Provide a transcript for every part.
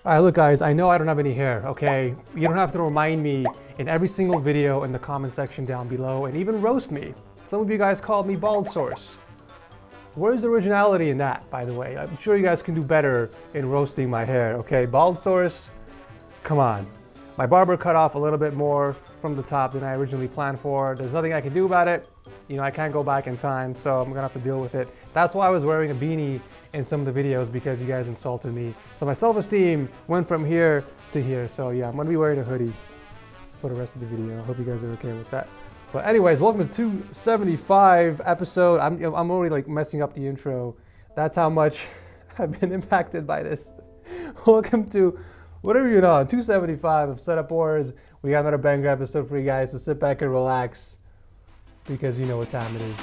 All right, look guys, I know I don't have any hair, okay? You don't have to remind me in every single video in the comment section down below and even roast me. Some of you guys called me bald source. Where's the originality in that, by the way? I'm sure you guys can do better in roasting my hair, okay? Bald source, come on. My barber cut off a little bit more from the top than I originally planned for. There's nothing I can do about it. You know, I can't go back in time, so I'm gonna have to deal with it. That's why I was wearing a beanie in some of the videos, because you guys insulted me. So my self-esteem went from here to here. So yeah, I'm gonna be wearing a hoodie for the rest of the video. I hope you guys are okay with that. But anyways, welcome to 275 episode. I'm already like messing up the intro. That's how much I've been impacted by this. Welcome to whatever you know, 275 of Setup Wars. We got another banger episode for you guys, so sit back and relax, because you know what time it is.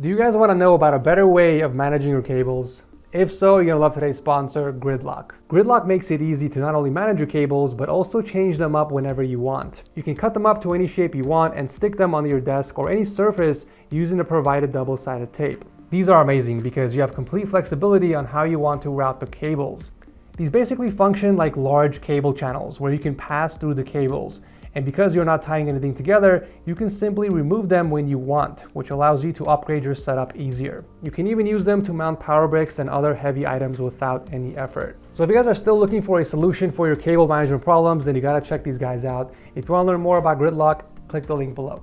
Do you guys want to know about a better way of managing your cables? If so, you're gonna love today's sponsor, Gridlock. Gridlock makes it easy to not only manage your cables, but also change them up whenever you want. You can cut them up to any shape you want and stick them on your desk or any surface using the provided double-sided tape. These are amazing because you have complete flexibility on how you want to route the cables. These basically function like large cable channels where you can pass through the cables. And because you're not tying anything together, you can simply remove them when you want, which allows you to upgrade your setup easier. You can even use them to mount power bricks and other heavy items without any effort. So if you guys are still looking for a solution for your cable management problems, then you gotta check these guys out. If you wanna learn more about Gridlock, click the link below.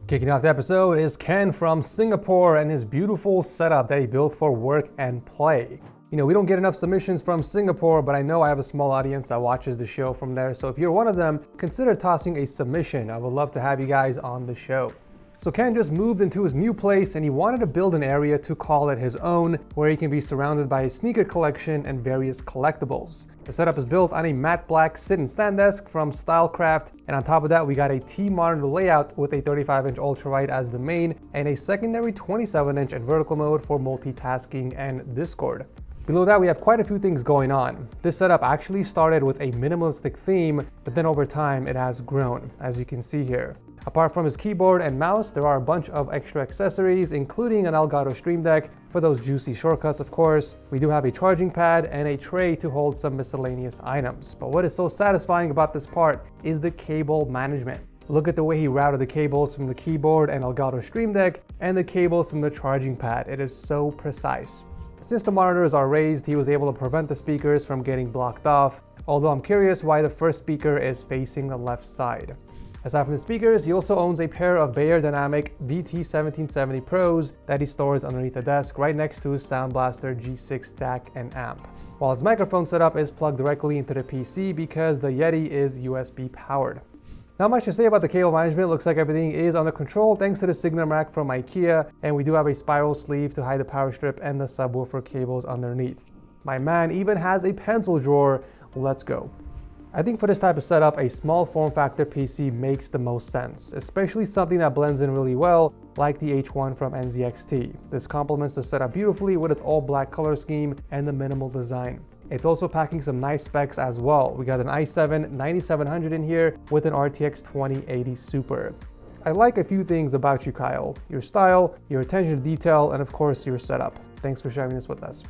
Kicking off the episode is Ken from Singapore and his beautiful setup that he built for work and play. You know, we don't get enough submissions from Singapore, but I know I have a small audience that watches the show from there. So if you're one of them, consider tossing a submission. I would love to have you guys on the show. So Ken just moved into his new place and he wanted to build an area to call it his own, where he can be surrounded by his sneaker collection and various collectibles. The setup is built on a matte black sit and stand desk from Stylecraft, and on top of that we got a T-monitor layout with a 35-inch ultrawide as the main and a secondary 27-inch and vertical mode for multitasking and Discord. Below that, we have quite a few things going on. This setup actually started with a minimalistic theme, but then over time it has grown, as you can see here. Apart from his keyboard and mouse, there are a bunch of extra accessories, including an Elgato Stream Deck for those juicy shortcuts, of course. We do have a charging pad and a tray to hold some miscellaneous items. But what is so satisfying about this part is the cable management. Look at the way he routed the cables from the keyboard and Elgato Stream Deck and the cables from the charging pad. It is so precise. Since the monitors are raised, he was able to prevent the speakers from getting blocked off, although I'm curious why the first speaker is facing the left side. Aside from the speakers, he also owns a pair of Beyerdynamic DT1770 Pros that he stores underneath the desk right next to his Sound Blaster G6 DAC and amp. While his microphone setup is plugged directly into the PC because the Yeti is USB powered. Not much to say about the cable management. Looks like everything is under control thanks to the Signum rack from IKEA, and we do have a spiral sleeve to hide the power strip and the subwoofer cables underneath. My man even has a pencil drawer. Let's go. I think for this type of setup, a small form factor PC makes the most sense, especially something that blends in really well, like the H1 from NZXT. This complements the setup beautifully with its all black color scheme and the minimal design. It's also packing some nice specs as well. We got an i7 9700 in here with an RTX 2080 Super. I like a few things about you, Kyle. Your style, your attention to detail, and of course your setup. Thanks for sharing this with us.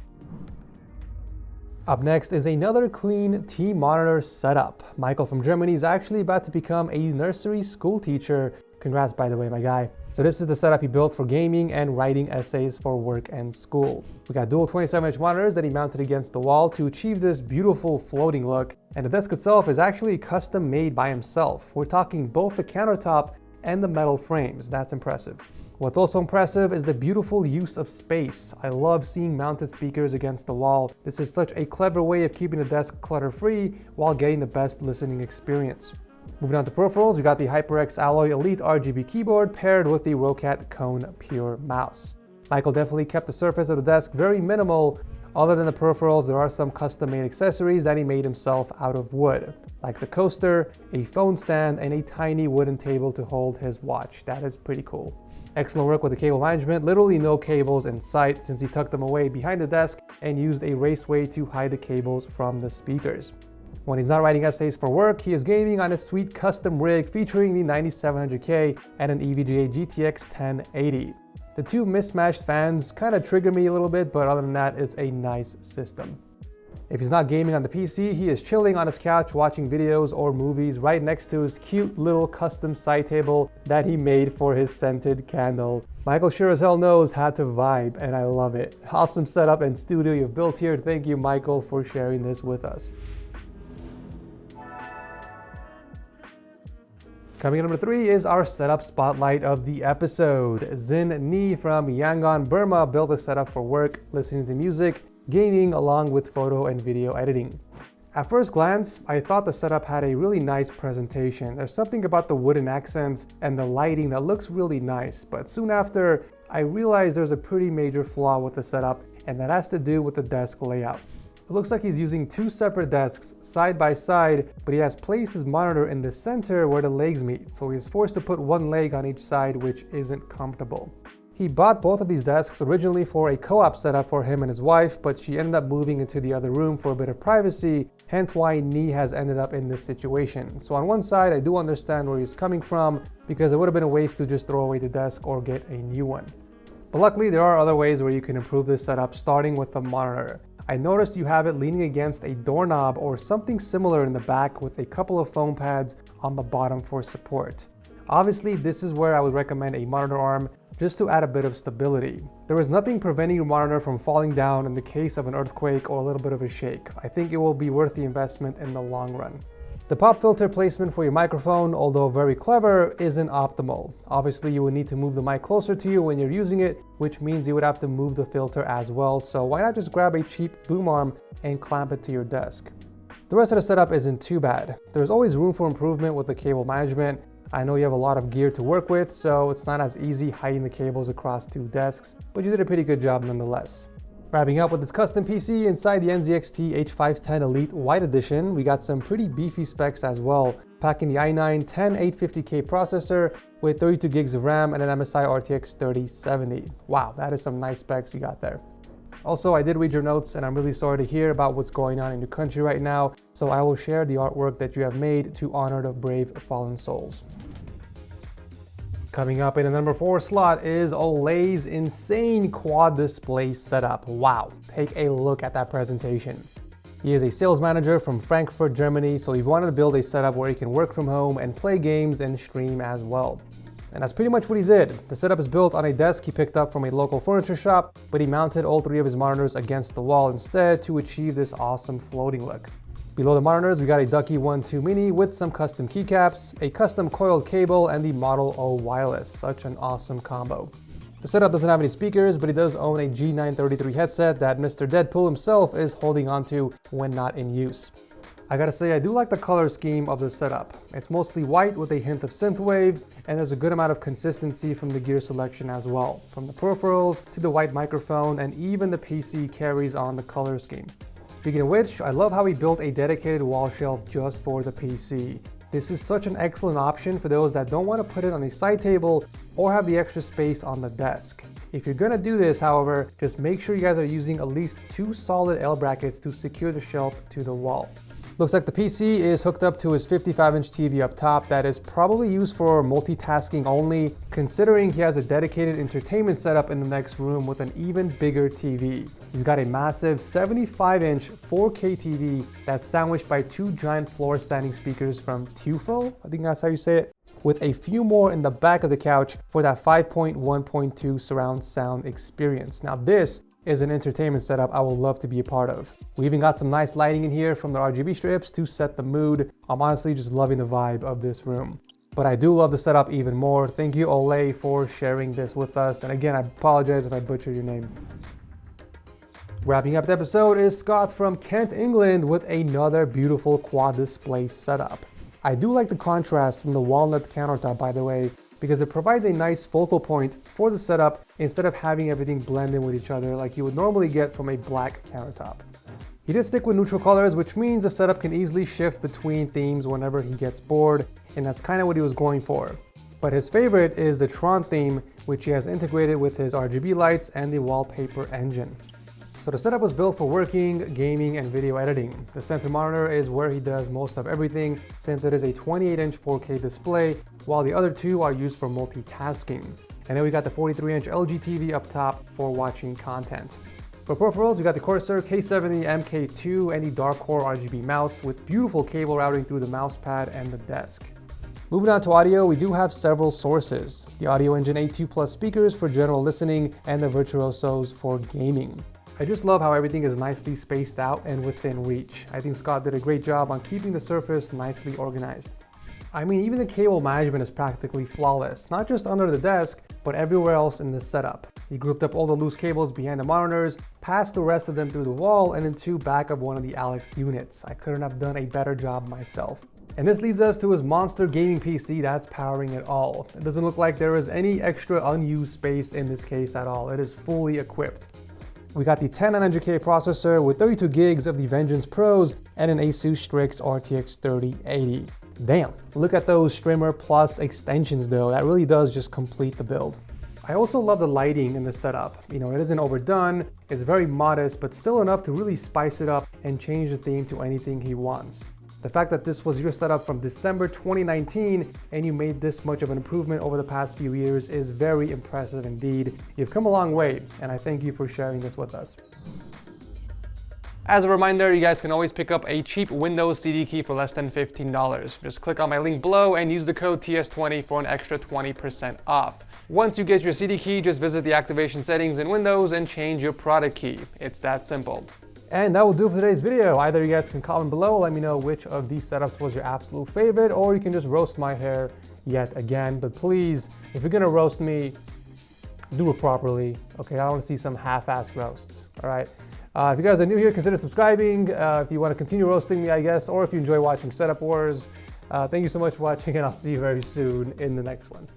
Up next is another clean T-monitor setup. Michael from Germany is actually about to become a nursery school teacher. Congrats, by the way, my guy. So this is the setup he built for gaming and writing essays for work and school. We got dual 27-inch monitors that he mounted against the wall to achieve this beautiful floating look. And the desk itself is actually custom made by himself. We're talking both the countertop and the metal frames. That's impressive. What's also impressive is the beautiful use of space. I love seeing mounted speakers against the wall. This is such a clever way of keeping the desk clutter-free while getting the best listening experience. Moving on to peripherals, we got the HyperX Alloy Elite RGB keyboard paired with the Roccat Cone Pure mouse. Michael definitely kept the surface of the desk very minimal, Other than the peripherals, there are some custom-made accessories that he made himself out of wood, like the coaster, a phone stand, and a tiny wooden table to hold his watch. That is pretty cool. Excellent work with the cable management, literally no cables in sight since he tucked them away behind the desk and used a raceway to hide the cables from the speakers. When he's not writing essays for work, he is gaming on a sweet custom rig featuring the 9700K and an EVGA GTX 1080. The two mismatched fans kind of trigger me a little bit, but other than that, it's a nice system. If he's not gaming on the PC, he is chilling on his couch watching videos or movies right next to his cute little custom side table that he made for his scented candle. Michael sure as hell knows how to vibe, and I love it. Awesome setup and studio you've built here. Thank you, Michael, for sharing this with us. Coming in number 3 is our setup spotlight of the episode. Zin Ni from Yangon, Burma built a setup for work, listening to music, gaming, along with photo and video editing. At first glance, I thought the setup had a really nice presentation. There's something about the wooden accents and the lighting that looks really nice, but soon after, I realized there's a pretty major flaw with the setup, and that has to do with the desk layout. It looks like he's using 2 separate desks side by side, but he has placed his monitor in the center where the legs meet, so he's forced to put one leg on each side, which isn't comfortable. He bought both of these desks originally for a co-op setup for him and his wife, but she ended up moving into the other room for a bit of privacy, hence why Ni has ended up in this situation. So on one side, I do understand where he's coming from, because it would have been a waste to just throw away the desk or get a new one. But luckily, there are other ways where you can improve this setup, starting with the monitor. I noticed you have it leaning against a doorknob or something similar in the back with a couple of foam pads on the bottom for support. Obviously, this is where I would recommend a monitor arm just to add a bit of stability. There is nothing preventing your monitor from falling down in the case of an earthquake or a little bit of a shake. I think it will be worth the investment in the long run. The pop filter placement for your microphone, although very clever, isn't optimal. Obviously, you would need to move the mic closer to you when you're using it, which means you would have to move the filter as well, so why not just grab a cheap boom arm and clamp it to your desk? The rest of the setup isn't too bad. There's always room for improvement with the cable management. I know you have a lot of gear to work with, so it's not as easy hiding the cables across 2 desks, but you did a pretty good job nonetheless. Wrapping up with this custom PC inside the NZXT H510 Elite White Edition, we got some pretty beefy specs as well, packing the i9-10850K processor with 32 gigs of RAM and an MSI RTX 3070. Wow, that is some nice specs you got there. Also, I did read your notes and I'm really sorry to hear about what's going on in your country right now, so I will share the artwork that you have made to honor the brave fallen souls. Coming up in the number 4 slot is Ollai's insane quad display setup. Wow, take a look at that presentation. He is a sales manager from Frankfurt, Germany, so he wanted to build a setup where he can work from home and play games and stream as well. And that's pretty much what he did. The setup is built on a desk he picked up from a local furniture shop, but he mounted all 3 of his monitors against the wall instead to achieve this awesome floating look. Below the monitors, we got a Ducky 1.2 Mini with some custom keycaps, a custom coiled cable, and the Model O wireless. Such an awesome combo. The setup doesn't have any speakers, but he does own a G933 headset that Mr. Deadpool himself is holding onto when not in use. I gotta say, I do like the color scheme of the setup. It's mostly white with a hint of synthwave, and there's a good amount of consistency from the gear selection as well. From the peripherals to the white microphone, and even the PC carries on the color scheme. Speaking of which, I love how he built a dedicated wall shelf just for the PC. This is such an excellent option for those that don't want to put it on a side table or have the extra space on the desk. If you're gonna do this, however, just make sure you guys are using at least 2 solid L brackets to secure the shelf to the wall. Looks like the PC is hooked up to his 55-inch TV up top that is probably used for multitasking only, considering he has a dedicated entertainment setup in the next room with an even bigger TV. He's got a massive 75-inch 4K TV that's sandwiched by 2 giant floor-standing speakers from Tufo, I think that's how you say it, with a few more in the back of the couch for that 5.1.2 surround sound experience. Now this is an entertainment setup I would love to be a part of. We even got some nice lighting in here from the RGB strips to set the mood. I'm honestly just loving the vibe of this room. But I do love the setup even more. Thank you, Ollai, for sharing this with us. And again, I apologize if I butchered your name. Wrapping up the episode is Scott from Kent, England with another beautiful quad display setup. I do like the contrast from the walnut countertop, by the way, because it provides a nice focal point for the setup instead of having everything blend in with each other like you would normally get from a black countertop. He did stick with neutral colors, which means the setup can easily shift between themes whenever he gets bored, and that's kind of what he was going for. But his favorite is the Tron theme, which he has integrated with his RGB lights and the wallpaper engine. So the setup was built for working, gaming, and video editing. The center monitor is where he does most of everything, since it is a 28-inch 4K display, while the other two are used for multitasking. And then we got the 43-inch LG TV up top for watching content. For peripherals, we got the Corsair K70 MK2 and the Darkcore RGB mouse with beautiful cable routing through the mouse pad and the desk. Moving on to audio, we do have several sources. The Audio Engine A2 Plus speakers for general listening and the Virtuosos for gaming. I just love how everything is nicely spaced out and within reach. I think Scott did a great job on keeping the surface nicely organized. I mean, even the cable management is practically flawless, not just under the desk, but everywhere else in the setup. He grouped up all the loose cables behind the monitors, passed the rest of them through the wall and into back of one of the Alex units. I couldn't have done a better job myself. And this leads us to his monster gaming PC that's powering it all. It doesn't look like there is any extra unused space in this case at all. It is fully equipped. We got the 10900K processor with 32 gigs of the Vengeance Pros and an Asus Strix RTX 3080. Damn, look at those Streamer Plus extensions though. That really does just complete the build. I also love the lighting in the setup. You know, it isn't overdone, it's very modest, but still enough to really spice it up and change the theme to anything he wants. The fact that this was your setup from December 2019 and you made this much of an improvement over the past few years is very impressive indeed. You've come a long way, and I thank you for sharing this with us. As a reminder, you guys can always pick up a cheap Windows CD key for less than $15. Just click on my link below and use the code TS20 for an extra 20% off. Once you get your CD key, just visit the activation settings in Windows and change your product key. It's that simple. And that will do for today's video. Either you guys can comment below, let me know which of these setups was your absolute favorite, or you can just roast my hair yet again. But please, if you're gonna roast me, do it properly. Okay, I don't want to see some half-assed roasts, all right? If you guys are new here, consider subscribing. If you want to continue roasting me, I guess, or if you enjoy watching Setup Wars. Thank you so much for watching, and I'll see you very soon in the next one.